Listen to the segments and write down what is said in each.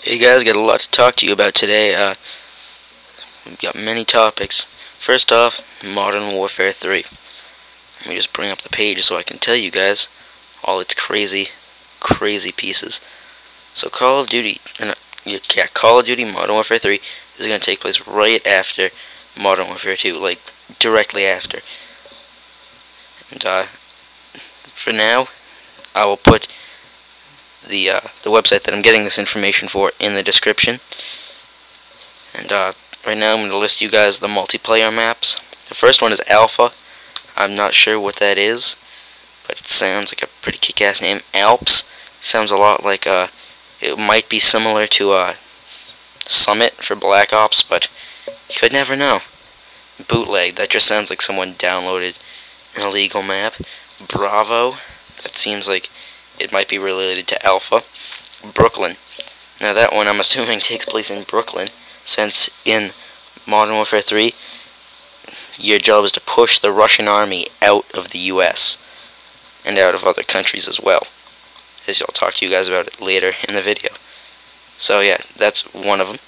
Hey guys, got a lot to talk to you about today. We've got many topics. First off, Modern Warfare 3. Let me just bring up the page so I can tell you guys all its crazy pieces. So Call of Duty Modern Warfare 3 is going to take place right after Modern Warfare 2, like directly after. And for now, I will put the website that I'm getting this information for in the description. And right now I'm going to list you guys the multiplayer maps. The first one is Alpha. I'm not sure what that is, but it sounds like a pretty kick-ass name. Alps sounds a lot like it might be similar to Summit for Black Ops, but you could never know. Bootleg, that just sounds like someone downloaded an illegal map. Bravo, that seems like it might be related to Alpha. Brooklyn. Now that one I'm assuming takes place in Brooklyn, since in Modern Warfare 3, your job is to push the Russian army out of the US, and out of other countries as well, as I'll talk to you guys about it later in the video. So yeah, that's one of them.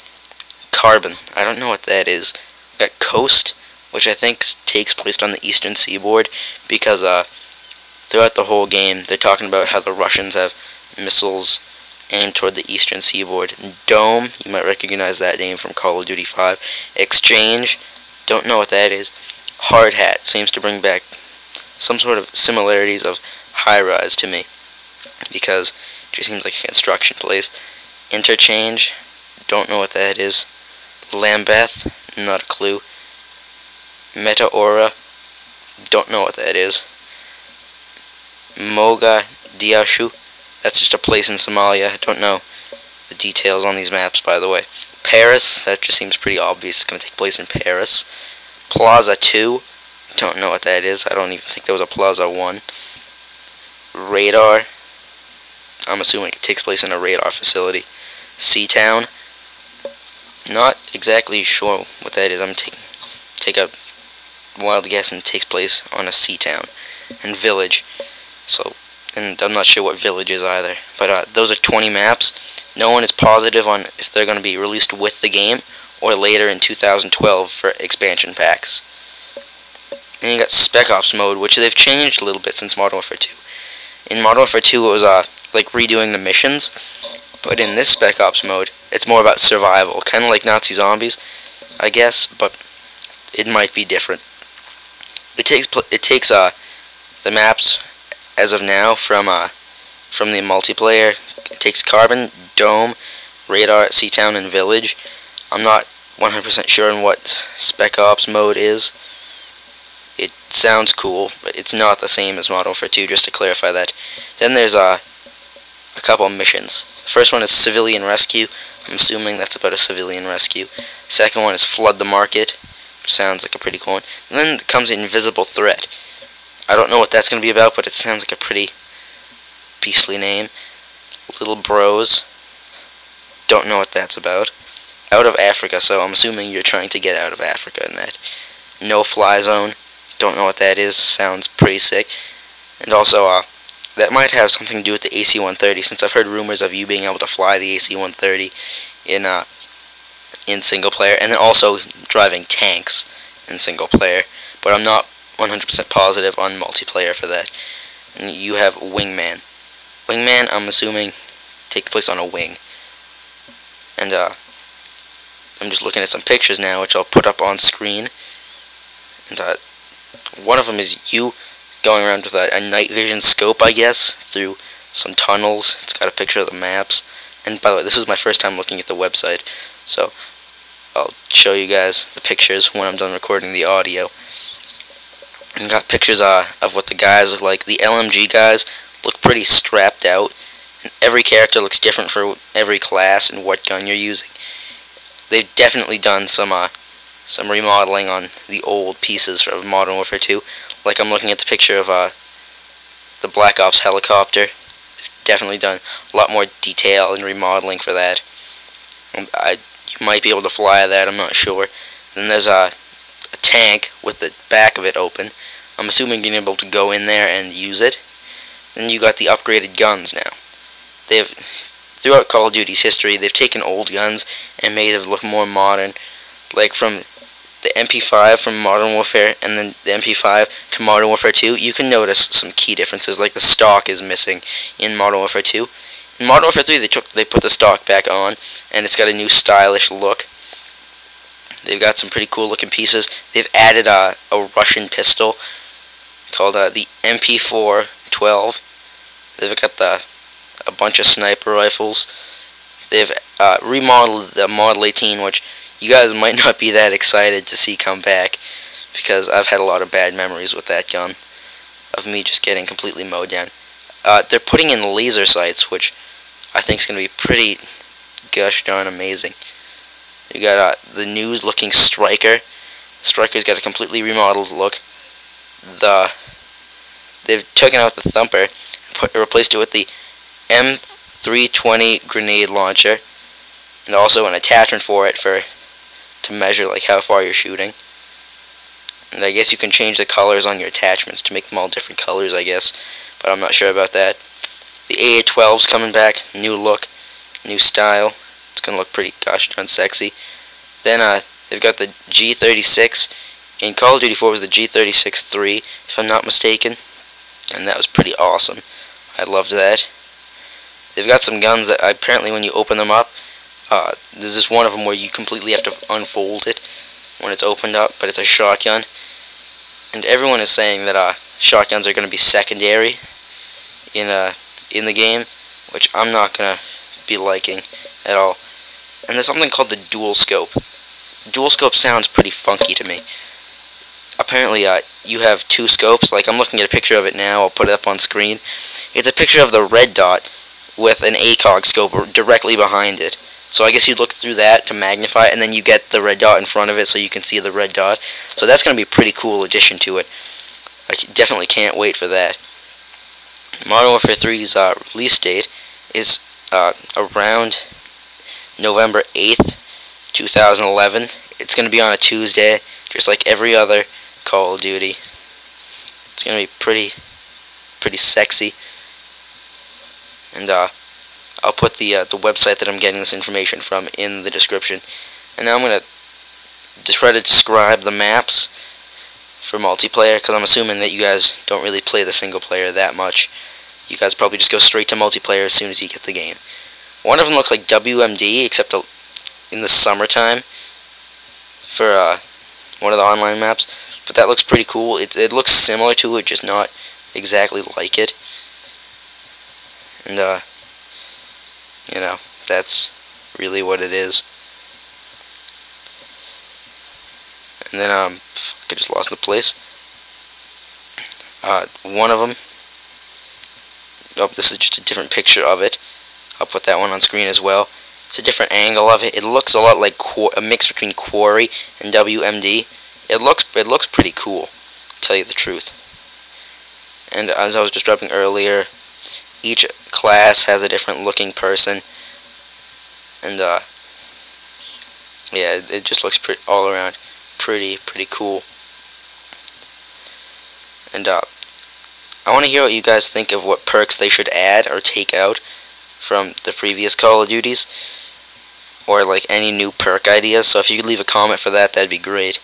Carbon. I don't know what that is. Got Coast, which I think takes place on the eastern seaboard, because throughout the whole game, they're talking about how the Russians have missiles aimed toward the eastern seaboard. Dome, you might recognize that name from Call of Duty 5. Exchange, don't know what that is. Hard Hat seems to bring back some sort of similarities of High Rise to me, because it just seems like a construction place. Interchange, don't know what that is. Lambeth, not a clue. Meteora, don't know what that is. Mogadishu, that's just a place in Somalia. I don't know the details on these maps, by the way. Paris, that just seems pretty obvious. It's going to take place in Paris. Plaza 2, don't know what that is. I don't even think there was a Plaza 1. Radar, I'm assuming it takes place in a radar facility. Seatown, not exactly sure what that is. I'm take a wild guess, and it takes place on a sea town. And Village, so, and I'm not sure what Village is either. But those are 20 maps. No one is positive on if they're going to be released with the game or later in 2012 for expansion packs. And you got Spec Ops mode, which they've changed a little bit since Modern Warfare 2. In Modern Warfare 2, it was like redoing the missions, but in this Spec Ops mode, it's more about survival, kind of like Nazi Zombies, I guess, but it might be different. It takes the maps as of now from the multiplayer. It takes Carbon, Dome, Radar, Seatown, and Village. I'm not 100% sure on what Spec Ops mode is. It sounds cool, but it's not the same as Modern Warfare 2, just to clarify that. Then there's a couple missions. The first one is Civilian Rescue. I'm assuming that's about a civilian rescue. Second one is Flood the Market, which sounds like a pretty cool one. And then comes Invisible Threat. I don't know what that's going to be about, but it sounds like a pretty beastly name. Little Bros, don't know what that's about. Out of Africa, so I'm assuming you're trying to get out of Africa in that. No Fly Zone, don't know what that is, sounds pretty sick. And also, that might have something to do with the AC-130, since I've heard rumors of you being able to fly the AC-130 in single player, and then also driving tanks in single player, but I'm not 100% positive on multiplayer for that. And you have Wingman. Wingman, I'm assuming, takes place on a wing. And I'm just looking at some pictures now, which I'll put up on screen. And one of them is you going around with a night vision scope, I guess, through some tunnels. It's got a picture of the maps. And by the way, this is my first time looking at the website, so I'll show you guys the pictures when I'm done recording the audio. And got pictures of what the guys look like. The LMG guys look pretty strapped out, and every character looks different for every class and what gun you're using. They've definitely done some remodeling on the old pieces of Modern Warfare 2. Like I'm looking at the picture of the Black Ops helicopter. They've definitely done a lot more detail and remodeling for that. You might be able to fly that, I'm not sure. Then there's a tank with the back of it open. I'm assuming you're able to go in there and use it. Then you got the upgraded guns now. They've throughout Call of Duty's history, they've taken old guns and made them look more modern. Like from the MP5 from Modern Warfare and then the MP5 to Modern Warfare 2, you can notice some key differences, like the stock is missing in Modern Warfare 2. In Modern Warfare 3, they put the stock back on, and it's got a new stylish look. They've got some pretty cool looking pieces. They've added a Russian pistol called the MP4-12. They've got a bunch of sniper rifles. They've remodeled the Model 18, which you guys might not be that excited to see come back, because I've had a lot of bad memories with that gun, of me just getting completely mowed down. They're putting in laser sights, which I think is going to be pretty gosh darn amazing. You got the new looking Striker. The Striker's got a completely remodeled look. They've taken out the Thumper and replaced it with the M320 grenade launcher, and also an attachment for it to measure like how far you're shooting. And I guess you can change the colors on your attachments to make them all different colors, I guess, but I'm not sure about that. The AA-12's coming back, new look, new style. It's gonna look pretty gosh darn sexy. Then they've got the G36. In Call of Duty 4 was the G36-3, if I'm not mistaken, and that was pretty awesome. I loved that. They've got some guns that apparently when you open them up, there's this one of them where you completely have to unfold it when it's opened up, but it's a shotgun. And everyone is saying that shotguns are going to be secondary in the game, which I'm not going to be liking at all. And there's something called the dual scope. The dual scope sounds pretty funky to me. Apparently, you have two scopes. Like, I'm looking at a picture of it now. I'll put it up on screen. It's a picture of the red dot with an ACOG scope directly behind it. So I guess you look through that to magnify it, and then you get the red dot in front of it so you can see the red dot. So that's going to be a pretty cool addition to it. I definitely can't wait for that. Modern Warfare 3's release date is around November 8th, 2011. It's going to be on a Tuesday, just like every other Call of Duty. It's going to be pretty sexy. And I'll put the website that I'm getting this information from in the description. And now I'm going to try to describe the maps for multiplayer, because I'm assuming that you guys don't really play the single player that much. You guys probably just go straight to multiplayer as soon as you get the game. One of them looks like WMD, except in the summertime for one of the online maps. But that looks pretty cool. It looks similar to it, just not exactly like it. And you know, that's really what it is. And then I just lost the place. One of them. Oh, this is just a different picture of it. I'll put that one on screen as well. It's a different angle of it. It looks a lot like a mix between Quarry and WMD. It looks pretty cool, to tell you the truth. And as I was describing earlier, each class has a different looking person. And yeah, it just looks all around pretty cool. And I want to hear what you guys think of what perks they should add or take out from the previous Call of Duties, or like any new perk ideas. So if you could leave a comment for that, that'd be great.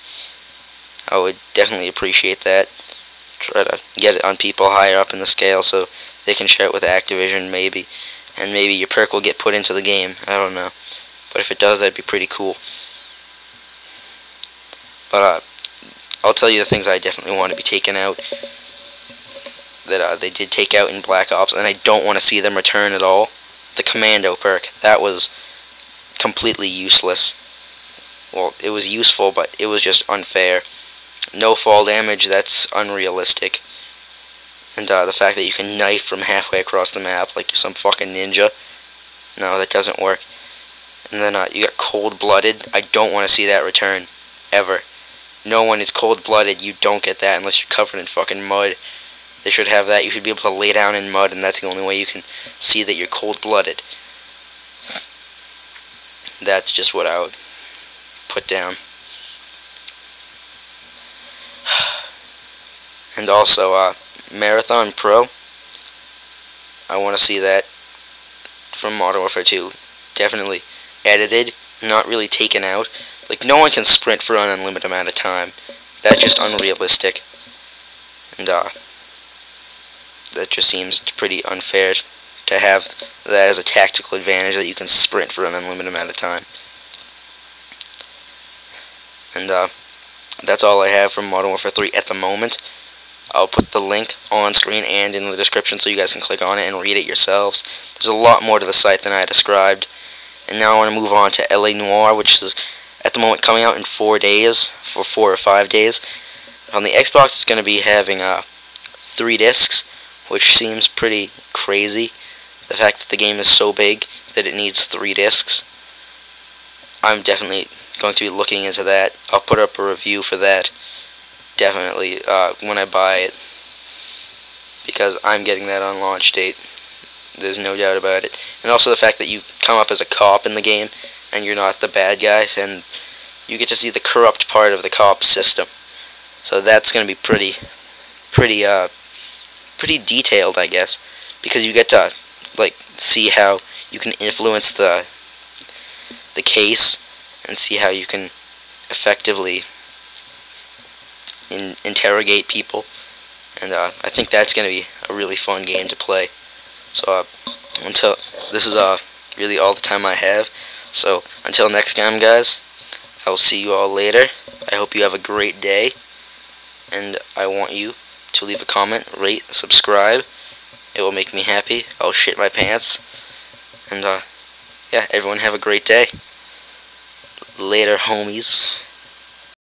I would definitely appreciate that. Try to get it on people higher up in the scale so they can share it with Activision maybe, and maybe your perk will get put into the game. I don't know, but if it does, that'd be pretty cool. But I'll tell you the things I definitely want to be taken out, that they did take out in Black Ops, and I don't want to see them return at all. The Commando perk, that was completely useless. Well, it was useful, but it was just unfair. No fall damage, that's unrealistic. And the fact that you can knife from halfway across the map like you're some fucking ninja, no, that doesn't work. And then you got Cold-Blooded. I don't want to see that return, ever. No one is cold-blooded. You don't get that unless you're covered in fucking mud. They should have that. You should be able to lay down in mud, and that's the only way you can see that you're cold-blooded. That's just what I would put down. And also, Marathon Pro. I want to see that from Modern Warfare 2. Definitely edited, not really taken out. Like, no one can sprint for an unlimited amount of time. That's just unrealistic. And, that just seems pretty unfair to have that as a tactical advantage, that you can sprint for an unlimited amount of time. And, that's all I have from Modern Warfare 3 at the moment. I'll put the link on screen and in the description so you guys can click on it and read it yourselves. There's a lot more to the site than I described. And now I want to move on to L.A. Noire, which is at the moment coming out in 4 days, for 4 or 5 days. On the Xbox, it's going to be having 3 discs, which seems pretty crazy. The fact that the game is so big that it needs 3 discs. I'm definitely going to be looking into that. I'll put up a review for that, definitely, when I buy it, because I'm getting that on launch date. There's no doubt about it. And also the fact that you come up as a cop in the game, and you're not the bad guy, and you get to see the corrupt part of the cop system. So that's going to be pretty detailed, I guess, because you get to, like, see how you can influence the case, and see how you can effectively interrogate people. And I think that's going to be a really fun game to play. So until this is really all the time I have. So until next time, guys, I will see you all later. I hope you have a great day, and I want you to leave a comment, rate, subscribe. It will make me happy. I'll shit my pants. And yeah, everyone have a great day. Later, homies.